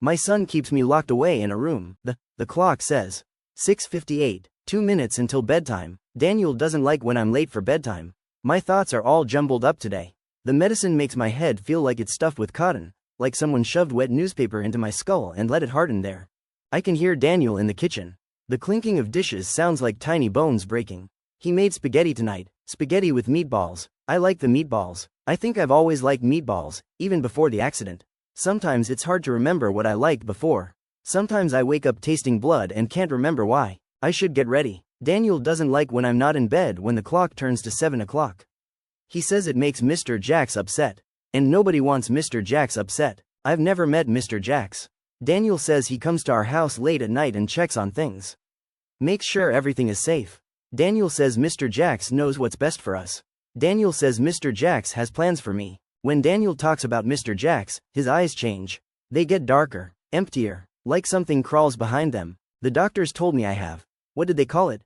My son keeps me locked away in a room. The clock says 6:58, 2 minutes until bedtime. Daniel doesn't like when I'm late for bedtime. My thoughts are all jumbled up today. The medicine makes my head feel like it's stuffed with cotton, like someone shoved wet newspaper into my skull and let it harden there. I can hear Daniel in the kitchen. The clinking of dishes sounds like tiny bones breaking. He made spaghetti tonight, spaghetti with meatballs. I like the meatballs. I think I've always liked meatballs, even before the accident. Sometimes it's hard to remember what I liked before. Sometimes I wake up tasting blood and can't remember why. I should get ready. Daniel doesn't like when I'm not in bed when the clock turns to 7 o'clock. He says it makes Mr. Jax upset. And nobody wants Mr. Jax upset. I've never met Mr. Jax. Daniel says he comes to our house late at night and checks on things. Makes sure everything is safe. Daniel says Mr. Jax knows what's best for us. Daniel says Mr. Jax has plans for me. When Daniel talks about Mr. Jax, his eyes change. They get darker, emptier, like something crawls behind them. The doctors told me I have, what did they call it?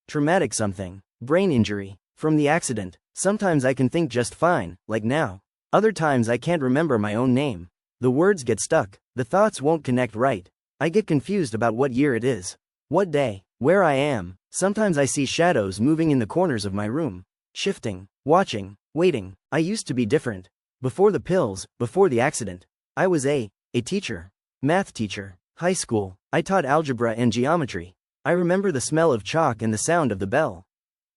Traumatic something. Brain injury. From the accident. Sometimes I can think just fine, like now. Other times I can't remember my own name. The words get stuck. The thoughts won't connect right. I get confused about what year it is. What day. Where I am. Sometimes I see shadows moving in the corners of my room. Shifting. Watching. Waiting. I used to be different. Before the pills, before the accident. I was a teacher. Math teacher. High school. I taught algebra and geometry. I remember the smell of chalk and the sound of the bell.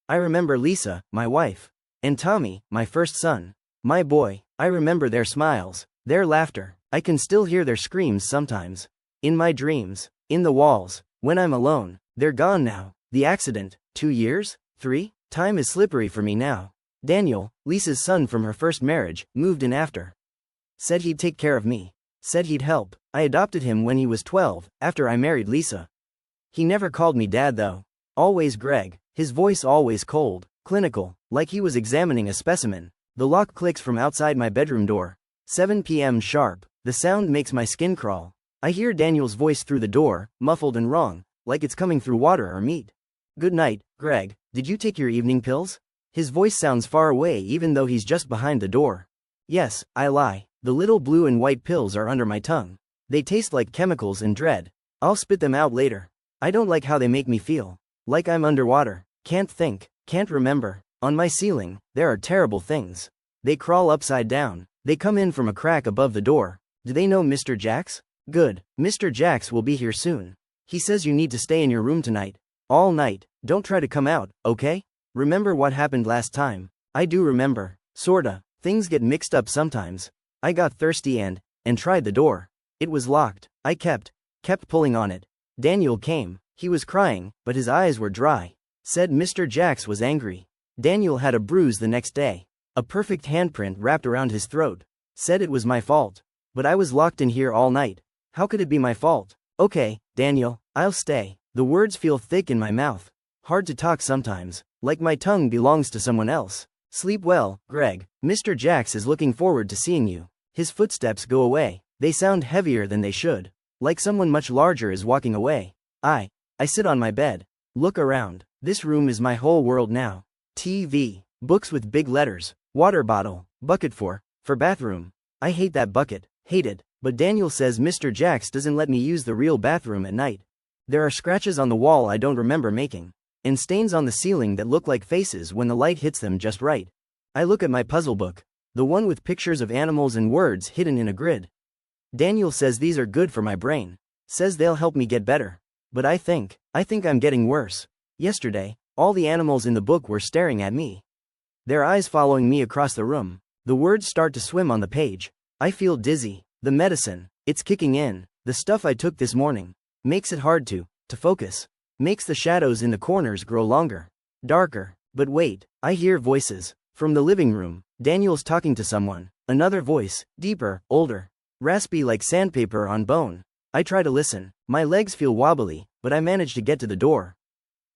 I remember Lisa, my wife. And Tommy, my first son. My boy. I remember their smiles. Their laughter. I can still hear their screams sometimes. In my dreams. In the walls. When I'm alone. They're gone now. The accident. 2 years? 3? Time is slippery for me now. Daniel, Lisa's son from her first marriage, moved in after. Said he'd take care of me. Said he'd help. I adopted him when he was 12, after I married Lisa. He never called me dad though. Always Greg. His voice always cold, clinical, like he was examining a specimen. The lock clicks from outside my bedroom door. 7 p.m. sharp. The sound makes my skin crawl. I hear Daniel's voice through the door, muffled and wrong, like it's coming through water or meat. Good night, Greg. Did you take your evening pills? His voice sounds far away even though he's just behind the door. Yes, I lie. The little blue and white pills are under my tongue. They taste like chemicals and dread. I'll spit them out later. I don't like how they make me feel. Like I'm underwater. Can't think. Can't remember. On my ceiling, there are terrible things. They crawl upside down. They come in from a crack above the door. Do they know Mr. Jax? Good. Mr. Jax will be here soon. He says you need to stay in your room tonight. All night. Don't try to come out, okay? Remember what happened last time? I do remember. Sorta. Things get mixed up sometimes. I got thirsty and tried the door. It was locked. I kept pulling on it. Daniel came. He was crying, but his eyes were dry. Said Mr. Jax was angry. Daniel had a bruise the next day. A perfect handprint wrapped around his throat. Said it was my fault. But I was locked in here all night. How could it be my fault? Okay, Daniel, I'll stay. The words feel thick in my mouth. Hard to talk sometimes, like my tongue belongs to someone else. Sleep well, Greg. Mr. Jax is looking forward to seeing you. His footsteps go away. They sound heavier than they should. Like someone much larger is walking away. I sit on my bed. Look around. This room is my whole world now. TV. Books with big letters. Water bottle. Bucket for bathroom. I hate that bucket. Hate it. But Daniel says Mr. Jax doesn't let me use the real bathroom at night. There are scratches on the wall I don't remember making. And stains on the ceiling that look like faces when the light hits them just right. I look at my puzzle book. The one with pictures of animals and words hidden in a grid. Daniel says these are good for my brain. Says they'll help me get better. But I think I'm getting worse. Yesterday, all the animals in the book were staring at me. Their eyes following me across the room. The words start to swim on the page. I feel dizzy. The medicine, it's kicking in. The stuff I took this morning makes it hard to focus. Makes the shadows in the corners grow longer. Darker. But wait, I hear voices. From the living room, Daniel's talking to someone. Another voice, deeper, older. Raspy like sandpaper on bone. I try to listen. My legs feel wobbly, but I manage to get to the door.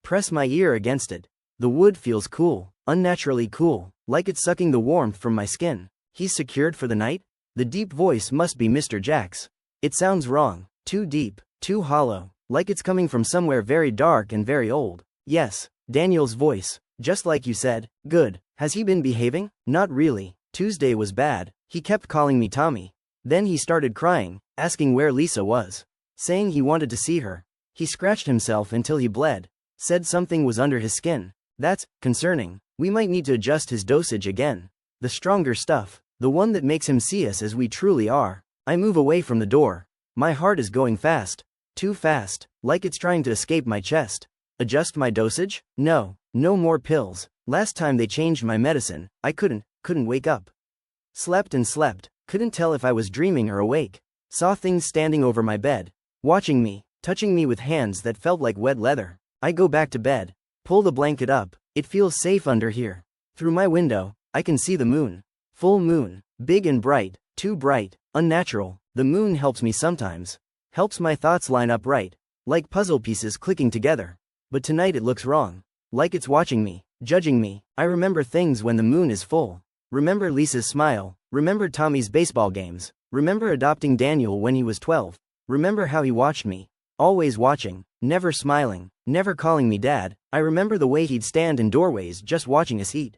Press my ear against it. The wood feels cool, unnaturally cool, like it's sucking the warmth from my skin. He's secured for the night? The deep voice must be Mr. Jax. It sounds wrong. Too deep, too hollow, like it's coming from somewhere very dark and very old. Yes, Daniel's voice. Just like you said. Good. Has he been behaving? Not really. Tuesday was bad. He kept calling me Tommy. Then he started crying, asking where Lisa was. Saying he wanted to see her. He scratched himself until he bled. Said something was under his skin. That's concerning. We might need to adjust his dosage again. The stronger stuff. The one that makes him see us as we truly are. I move away from the door. My heart is going fast. Too fast, like it's trying to escape my chest. Adjust my dosage? No, no more pills. Last time they changed my medicine, I couldn't wake up. Slept and slept, couldn't tell if I was dreaming or awake. Saw things standing over my bed, watching me, touching me with hands that felt like wet leather. I go back to bed, pull the blanket up, it feels safe under here. Through my window, I can see the moon. Full moon, big and bright, too bright, unnatural. The moon helps me sometimes. Helps my thoughts line up right, like puzzle pieces clicking together. But tonight it looks wrong. Like it's watching me, judging me. I remember things when the moon is full. Remember Lisa's smile. Remember Tommy's baseball games. Remember adopting Daniel when he was 12. Remember how he watched me. Always watching, never smiling, never calling me dad. I remember the way he'd stand in doorways just watching us eat.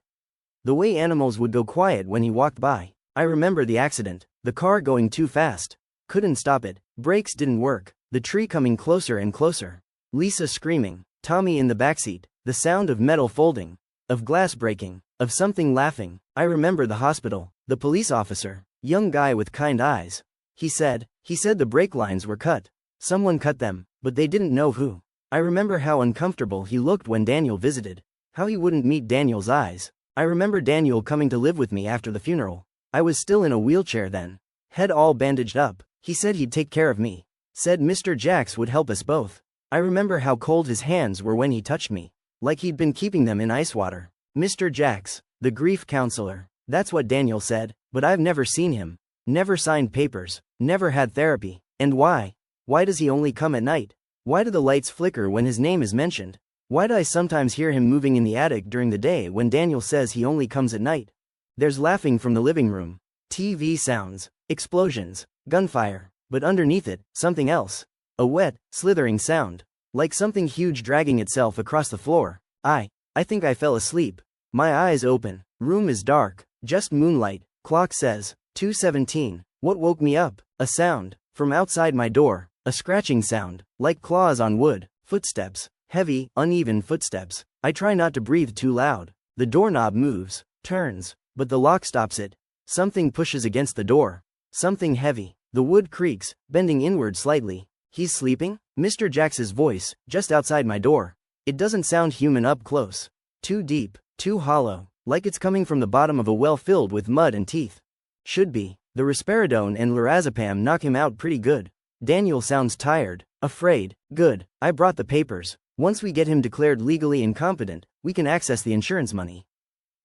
The way animals would go quiet when he walked by. I remember the accident, the car going too fast. Couldn't stop it, brakes didn't work, the tree coming closer and closer. Lisa screaming, Tommy in the backseat, the sound of metal folding, of glass breaking, of something laughing. I remember the hospital, the police officer, young guy with kind eyes. He said the brake lines were cut. Someone cut them, but they didn't know who. I remember how uncomfortable he looked when Daniel visited, how he wouldn't meet Daniel's eyes. I remember Daniel coming to live with me after the funeral. I was still in a wheelchair then, head all bandaged up. He said he'd take care of me. Said Mr. Jax would help us both. I remember how cold his hands were when he touched me, like he'd been keeping them in ice water. Mr. Jax, the grief counselor. That's what Daniel said, but I've never seen him. Never signed papers, never had therapy. And why? Why does he only come at night? Why do the lights flicker when his name is mentioned? Why do I sometimes hear him moving in the attic during the day when Daniel says he only comes at night? There's laughing from the living room. TV sounds, explosions, gunfire, but underneath it, something else. A wet, slithering sound, like something huge dragging itself across the floor. I think I fell asleep. My eyes open, room is dark, just moonlight. Clock says, 2:17. What woke me up? A sound, from outside my door, a scratching sound, like claws on wood, footsteps, heavy, uneven footsteps. I try not to breathe too loud. The doorknob moves, turns, but the lock stops it. Something pushes against the door. Something heavy. The wood creaks, bending inward slightly. He's sleeping? Mr. Jax's voice, just outside my door. It doesn't sound human up close. Too deep, too hollow, like it's coming from the bottom of a well filled with mud and teeth. Should be. The risperidone and lorazepam knock him out pretty good. Daniel sounds tired, afraid. Good. I brought the papers. Once we get him declared legally incompetent, we can access the insurance money.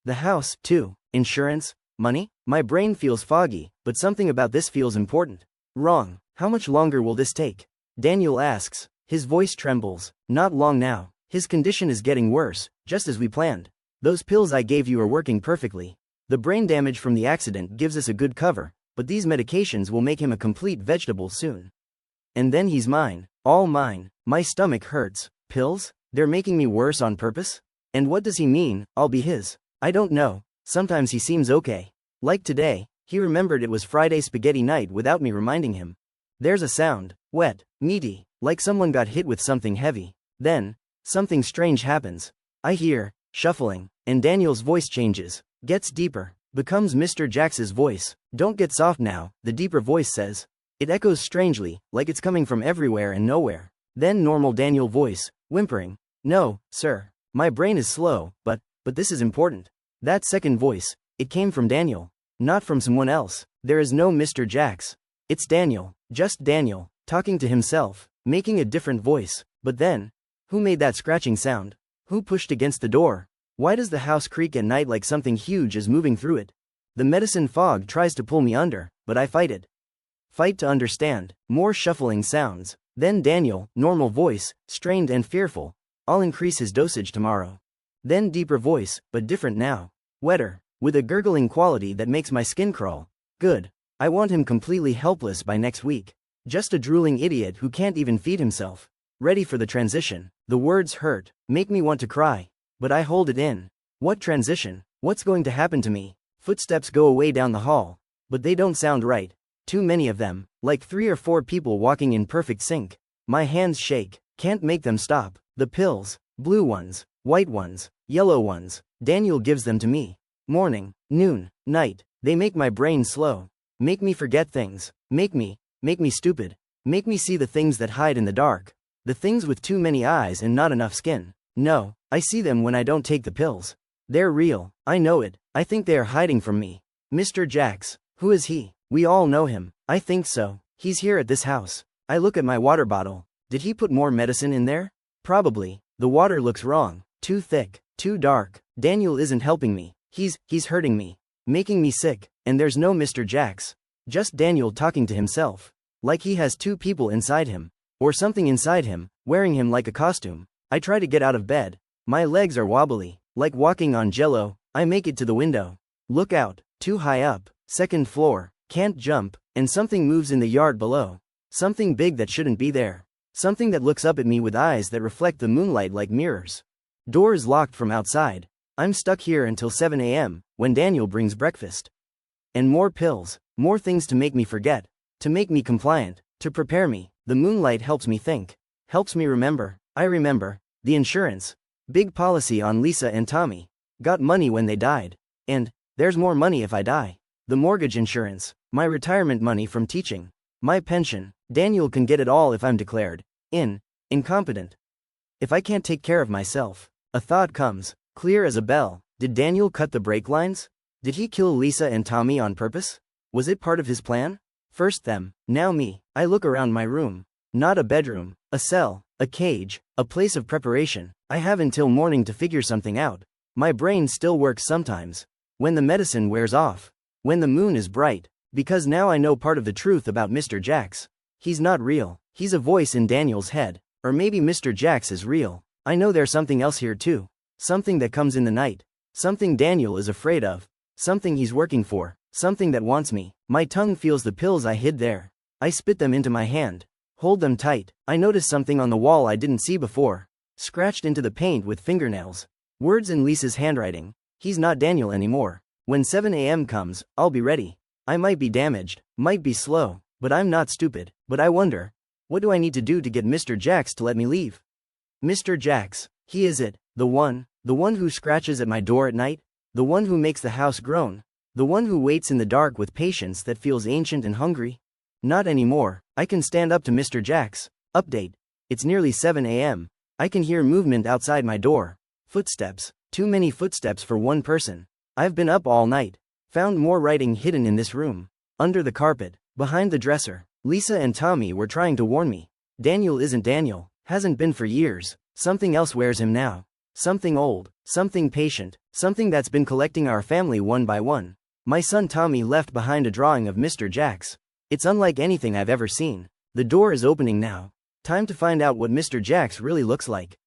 The house, too. Insurance? Money? My brain feels foggy, but something about this feels important. Wrong. How much longer will this take? Daniel asks. His voice trembles. Not long now. His condition is getting worse, just as we planned. Those pills I gave you are working perfectly. The brain damage from the accident gives us a good cover, but these medications will make him a complete vegetable soon. And then he's mine. All mine. My stomach hurts. Pills? They're making me worse on purpose? And what does he mean, I'll be his? I don't know. Sometimes he seems okay. Like today, he remembered it was Friday spaghetti night without me reminding him. There's a sound, wet, meaty, like someone got hit with something heavy. Then, something strange happens. I hear, shuffling, and Daniel's voice changes, gets deeper, becomes Mr. Jax's voice. Don't get soft now, the deeper voice says. It echoes strangely, like it's coming from everywhere and nowhere. Then normal Daniel voice, whimpering. No, sir. My brain is slow, but this is important. That second voice, it came from Daniel, not from someone else. There is no Mr. Jax. It's Daniel, just Daniel, talking to himself, making a different voice. But then, who made that scratching sound? Who pushed against the door? Why does the house creak at night like something huge is moving through it? The medicine fog tries to pull me under, but I fight it. Fight to understand. More shuffling sounds. Then Daniel, normal voice, strained and fearful. I'll increase his dosage tomorrow. Then deeper voice, but different now. Wetter, with a gurgling quality that makes my skin crawl. Good. I want him completely helpless by next week. Just a drooling idiot who can't even feed himself. Ready for the transition. The words hurt, make me want to cry. But I hold it in. What transition? What's going to happen to me? Footsteps go away down the hall. But they don't sound right. Too many of them, like 3 or 4 people walking in perfect sync. My hands shake, can't make them stop. The pills, blue ones, white ones, yellow ones, Daniel gives them to me. Morning, noon, night, they make my brain slow. Make me forget things, make me stupid. Make me see the things that hide in the dark. The things with too many eyes and not enough skin. No, I see them when I don't take the pills. They're real, I know it, I think they are hiding from me. Mr. Jax, who is he? We all know him. I think so. He's here at this house. I look at my water bottle. Did he put more medicine in there? Probably. The water looks wrong. Too thick, too dark. Daniel isn't helping me. He's hurting me. Making me sick. And there's no Mr. Jax. Just Daniel talking to himself. Like he has 2 people inside him. Or something inside him, wearing him like a costume. I try to get out of bed. My legs are wobbly, like walking on jello. I make it to the window. Look out, too high up, 2nd floor, can't jump, and something moves in the yard below. Something big that shouldn't be there. Something that looks up at me with eyes that reflect the moonlight like mirrors. Doors locked from outside. I'm stuck here until 7 a.m., when Daniel brings breakfast. And more pills, more things to make me forget, to make me compliant, to prepare me. The moonlight helps me think, helps me remember. I remember. The insurance. Big policy on Lisa and Tommy. Got money when they died. And there's more money if I die. The mortgage insurance. My retirement money from teaching. My pension. Daniel can get it all if I'm declared incompetent. If I can't take care of myself. A thought comes, clear as a bell. Did Daniel cut the brake lines? Did he kill Lisa and Tommy on purpose? Was it part of his plan? First them, now me. I look around my room. Not a bedroom, a cell, a cage, a place of preparation. I have until morning to figure something out. My brain still works sometimes. When the medicine wears off. When the moon is bright. Because now I know part of the truth about Mr. Jax. He's not real. He's a voice in Daniel's head. Or maybe Mr. Jax is real. I know there's something else here too. Something that comes in the night. Something Daniel is afraid of. Something he's working for. Something that wants me. My tongue feels the pills I hid there. I spit them into my hand. Hold them tight. I notice something on the wall I didn't see before. Scratched into the paint with fingernails. Words in Lisa's handwriting. He's not Daniel anymore. When 7 a.m. comes, I'll be ready. I might be damaged, might be slow, but I'm not stupid. But I wonder, what do I need to do to get Mr. Jax to let me leave? Mr. Jax, he is it, the one who scratches at my door at night, the one who makes the house groan, the one who waits in the dark with patience that feels ancient and hungry? Not anymore. I can stand up to Mr. Jax. Update. It's nearly 7 a.m. I can hear movement outside my door. Footsteps. Too many footsteps for one person. I've been up all night. Found more writing hidden in this room. Under the carpet. Behind the dresser. Lisa and Tommy were trying to warn me. Daniel isn't Daniel. Hasn't been for years. Something else wears him now. Something old. Something patient. Something that's been collecting our family one by one. My son Tommy left behind a drawing of Mr. Jax. It's unlike anything I've ever seen. The door is opening now. Time to find out what Mr. Jax really looks like.